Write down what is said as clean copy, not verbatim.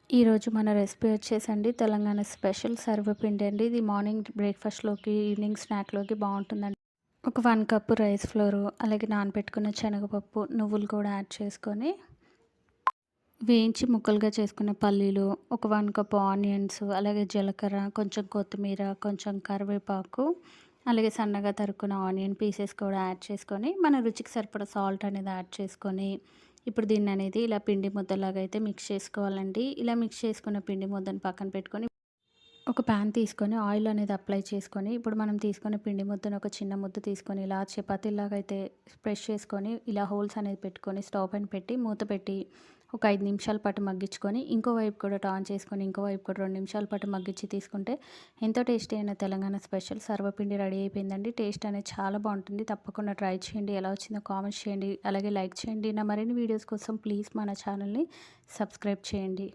ఈరోజు మన రెసిపీ వచ్చేసండి తెలంగాణ స్పెషల్ సర్వపిండి అండి. ఇది మార్నింగ్ బ్రేక్‌ఫాస్ట్‌లోకి, ఈవినింగ్ స్నాక్‌లోకి బావుంటుందండి. ఒక 1 కప్పు రైస్ ఫ్లోరు, అలాగే నానబెట్టుకున్న శనగపప్పు, నువ్వులు కూడా యాడ్ చేసుకొని, వేయించి ముక్కలుగా చేసుకున్న పల్లీలు, ఒక 1 కప్ ఆనియన్స్, అలాగే జీలకర్ర, కొంచెం కొత్తిమీర, కొంచెం కరివేపాకు, అలాగే సన్నగా తరుక్కున్న ఆనియన్ పీసెస్ కూడా యాడ్ చేసుకొని, మన రుచికి సరిపడా సాల్ట్ అనేది యాడ్ చేసుకొని, ఇప్పుడు దీన్ననేది ఇలా పిండి ముద్దలాగా అయితే మిక్స్ చేసుకోవాలండి. ఇలా మిక్స్ చేసుకున్న పిండి ముద్దను పక్కన పెట్టుకొని, ఒక పాన్ తీసుకొని ఆయిల్ అనేది అప్లై చేసుకొని, ఇప్పుడు మనం తీసుకున్న పిండి ముద్దను ఒక చిన్న ముద్ద తీసుకొని ఇలా చపాతీలాగా అయితే ప్రెస్ చేసుకొని, ఇలా హోల్స్ అనేది పెట్టుకొని స్టవ్ పైన పెట్టి మూత పెట్టి ఒక 5 నిమిషాల పాటు మగ్గించుకొని, ఇంకో వైపు కూడా టర్న్ చేసుకొని, ఇంకో వైపు కూడా 2 నిమిషాల పాటు మగ్గించి తీసుకుంటే ఎంతో టేస్టీ అయిన తెలంగాణ స్పెషల్ సర్వపిండి రెడీ అయిపోయిందండి. టేస్ట్ అనేది చాలా బాగుంటుంది. తప్పకుండా ట్రై చేయండి. ఎలా వచ్చిందో కామెంట్స్ చేయండి. అలాగే లైక్ చేయండి. నా మరిన్ని వీడియోస్ కోసం ప్లీజ్ మన ఛానల్‌ని సబ్స్క్రైబ్ చేయండి.